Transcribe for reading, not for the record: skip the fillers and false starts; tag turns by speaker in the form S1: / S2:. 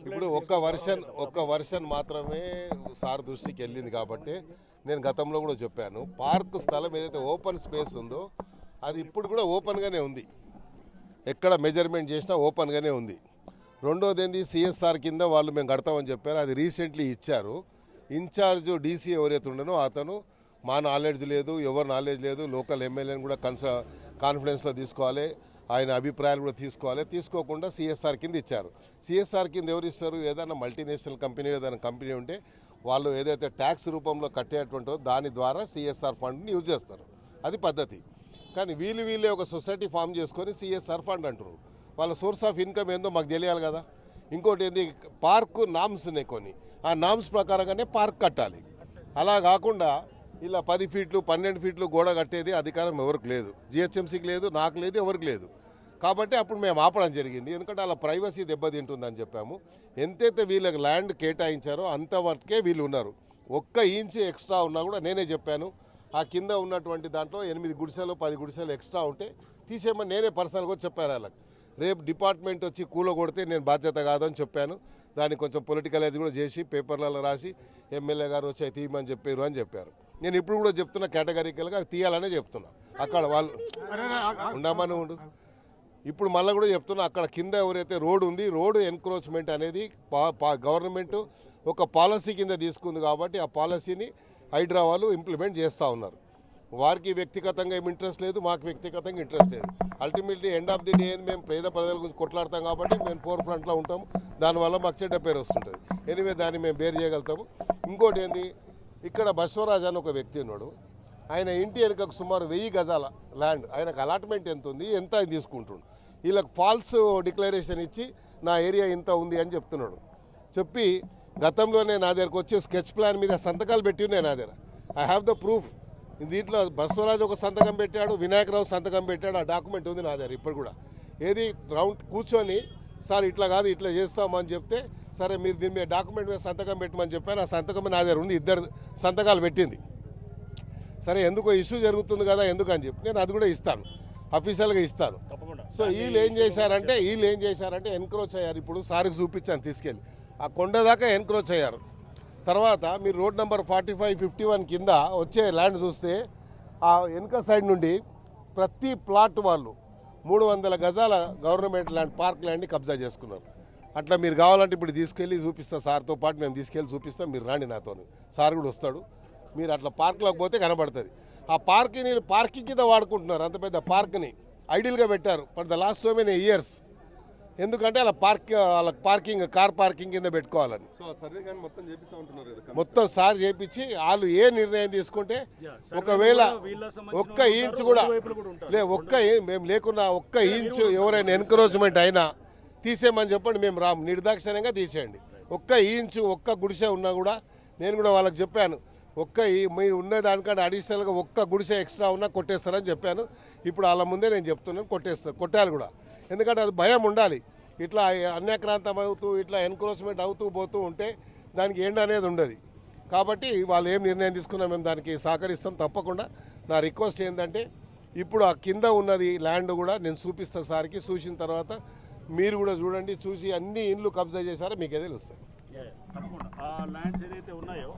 S1: ఇప్పుడు ఒక్క వర్షన్ మాత్రమే సార్ దృష్టికి వెళ్ళింది కాబట్టి నేను గతంలో కూడా చెప్పాను, పార్క్ స్థలం ఏదైతే ఓపెన్ స్పేస్ ఉందో అది ఇప్పుడు కూడా ఓపెన్గానే ఉంది, ఎక్కడ మెజర్మెంట్ చేసినా ఓపెన్గానే ఉంది. రెండోది ఏంది, సిఎస్ఆర్ కింద వాళ్ళు మేము కడతామని చెప్పారు, అది రీసెంట్లీ ఇచ్చారు. ఇన్ఛార్జ్ డీసీ ఎవరైతే ఉండనో అతను మా నాలెడ్జ్ లేదు, ఎవరు నాలెడ్జ్ లేదు, లోకల్ ఎమ్మెల్యేని కూడా కాన్ఫిడెన్స్లో తీసుకోవాలి, ఆయన అభిప్రాయాలు కూడా తీసుకోకుండా సిఎస్ఆర్ కింద ఇచ్చారు. సిఎస్ఆర్ కింద ఎవరు ఇస్తారు, ఏదైనా మల్టీనేషనల్ కంపెనీ ఏదైనా కంపెనీ ఉంటే వాళ్ళు ఏదైతే ట్యాక్స్ రూపంలో కట్టేటువంటో దాని ద్వారా సిఎస్ఆర్ ఫండ్ని యూజ్ చేస్తారు, అది పద్ధతి. కానీ వీళ్ళే ఒక సొసైటీ ఫామ్ చేసుకొని సిఎస్ఆర్ ఫండ్ అంటారు. వాళ్ళ సోర్స్ ఆఫ్ ఇన్కమ్ ఏందో మాకు తెలియాలి కదా. ఇంకోటి ఏంది, పార్కు నామ్స్ ఉన్నాయి కొన్ని, ఆ నామ్స్ ప్రకారంగానే పార్క్ కట్టాలి. అలా కాకుండా ఇలా 10 ఫీట్లు 12 ఫీట్లు గోడ కట్టేది అధికారం ఎవరికి లేదు, జిహెచ్ఎంసీకి లేదు, నాకు లేదు, ఎవరికి లేదు. కాబట్టి అప్పుడు మేము ఆపడం జరిగింది, ఎందుకంటే అలా ప్రైవసీ దెబ్బతింటుందని చెప్పాము. ఎంతైతే వీళ్ళకి ల్యాండ్ కేటాయించారో అంతవరకే వీళ్ళు ఉన్నారు. 1 ఇంచ్ ఎక్స్ట్రా ఉన్నా కూడా నేనే చెప్పాను, ఆ కింద ఉన్నటువంటి దాంట్లో 8 గుడిసెలు 10 గుడిసెలు ఎక్స్ట్రా ఉంటే తీసేయమని నేనే పర్సనల్గా చెప్పాను వాళ్ళకి. రేపు డిపార్ట్మెంట్ వచ్చి కూలగొడితే నేను బాధ్యత కాదని చెప్పాను. దానికి కొంచెం పొలిటికలైజ్ కూడా చేసి పేపర్లలో రాసి ఎమ్మెల్యే గారు వచ్చి తీయమని చెప్పారు అని చెప్పారు. నేను ఇప్పుడు కూడా చెప్తున్నా, కేటగిరికల్గా తీయాలనే చెప్తున్నా. అక్కడ వాళ్ళు ఉండమని ఉండు, ఇప్పుడు మళ్ళీ కూడా చెప్తున్నా, అక్కడ కింద ఎవరైతే రోడ్ ఉంది, రోడ్ ఎన్క్రోచ్మెంట్ అనేది గవర్నమెంట్ ఒక పాలసీ కింద తీసుకుంది కాబట్టి ఆ పాలసీని హైడ్రా వాళ్ళు ఇంప్లిమెంట్ చేస్తూ ఉన్నారు. వారికి వ్యక్తిగతంగా ఏమి ఇంట్రెస్ట్ లేదు, మాకు వ్యక్తిగతంగా ఇంట్రెస్ట్ లేదు. Ultimately end of the day మేము పేద ప్రజల గురించి కొట్లాడతాం కాబట్టి మేము ఫోర్ ఫ్రంట్లో ఉంటాము, దానివల్ల మాకు చెడ్డ పేరు వస్తుంటుంది. ఎనివే దాన్ని మేము బేర్ చేయగలుగుతాము. ఇంకోటి ఏంది, ఇక్కడ బశ్వరాజ్ అని ఒక వ్యక్తి ఉన్నాడు, ఆయన ఇంటి వెనుకకు సుమారు 1000 గజాల ల్యాండ్, ఆయనకు అలాట్మెంట్ ఎంత ఉంది, ఎంత ఆయన తీసుకుంటుండు. వీళ్ళకి ఫాల్స్ డిక్లరేషన్ ఇచ్చి నా ఏరియా ఇంత ఉంది అని చెప్తున్నాడు. చెప్పి గతంలోనే నా దగ్గరకు వచ్చి స్కెచ్ ప్లాన్ మీద సంతకాలు పెట్టి ఉన్నాయి నా దగ్గర, ఐ హ్యావ్ ద ప్రూఫ్. దీంట్లో బస్వరాజు ఒక సంతకం పెట్టాడు, వినాయకరావు సంతకం పెట్టాడు, ఆ డాక్యుమెంట్ ఉంది నా దగ్గర ఇప్పుడు కూడా. ఏది రౌండ్ కూర్చొని సార్ ఇట్లా కాదు ఇట్లా చేస్తామని చెప్తే, సరే మీరు దీని మీద డాక్యుమెంట్ మీద సంతకం పెట్టమని చెప్పాను, ఆ సంతకం నా దగ్గర ఉంది, 2 సంతకాలు పెట్టింది. సరే ఎందుకో ఇష్యూ జరుగుతుంది కదా ఎందుకని చెప్పి నేను అది కూడా ఇస్తాను, అఫీషియల్గా ఇస్తాను. సో వీళ్ళు ఏం చేశారంటే ఎన్క్రోచ్ అయ్యారు. ఇప్పుడు సార్కి చూపించాను తీసుకెళ్ళి, ఆ కొండ దాకా ఎన్క్రోచ్ అయ్యారు. తర్వాత మీరు రోడ్ నెంబర్ 45, 51 కింద వచ్చే ల్యాండ్ చూస్తే ఆ వెనుక సైడ్ నుండి ప్రతి ప్లాట్ వాళ్ళు 300 గజాల గవర్నమెంట్ ల్యాండ్, పార్క్ ల్యాండ్ని కబ్జా చేసుకున్నారు. అట్లా మీరు కావాలంటే ఇప్పుడు తీసుకెళ్ళి చూపిస్తా, సార్తో పాటు మేము తీసుకెళ్ళి చూపిస్తాం, మీరు రాండి నాతో, సార్ కూడా వస్తాడు. మీరు అట్లా పార్క్లోకి పోతే కనబడుతుంది. ఆ పార్క్ని పార్కింగ్ కింద వాడుకుంటున్నారు, అంత పెద్ద పార్క్ని ఐడియల్గా పెట్టారు for the last so many years. ఎందుకంటే అలా పార్కింగ్ కార్ పార్కింగ్ కింద పెట్టుకోవాలని మొత్తం సార్ చేపించి వాళ్ళు ఏ నిర్ణయం తీసుకుంటే, ఒకవేళ 1 ఇంచ్ కూడా మేము లేకున్నా 1 ఇంచు ఎవరైనా ఎన్క్రోచ్మెంట్ అయినా తీసేయమని చెప్పండి, మేము రాము, నిర్దాక్షిణ్యంగా తీసేయండి. 1 ఇంచు 1 గుడిసె ఉన్నా కూడా నేను కూడా వాళ్ళకి చెప్పాను, మీరు ఉన్న దానికంటే అడిషనల్గా 1 గుడిసె ఎక్స్ట్రా ఉన్నా కొట్టేస్తారని చెప్పాను. ఇప్పుడు వాళ్ళ ముందే నేను చెప్తున్నాను, కొట్టాలి కూడా. ఎందుకంటే అది భయం ఉండాలి. ఇట్లా అన్యాక్రాంతం అవుతూ ఇట్లా ఎన్క్రోచ్మెంట్ అవుతూ పోతూ ఉంటే దానికి ఎండ్ అనేది ఉండదు. కాబట్టి వాళ్ళు ఏం నిర్ణయం తీసుకున్నా మేము దానికి సహకరిస్తాం తప్పకుండా. నా రిక్వెస్ట్ ఏంటంటే, ఇప్పుడు ఆ కింద ఉన్నది ల్యాండ్ కూడా నేను చూపిస్తాను సార్కి, చూసిన తర్వాత మీరు కూడా చూడండి, చూసి అన్ని ఇండ్లు కబ్జా చేశారో మీకే తెలుస్తుంది.
S2: ఆ ల్యాండ్స్ ఏదైతే ఉన్నాయో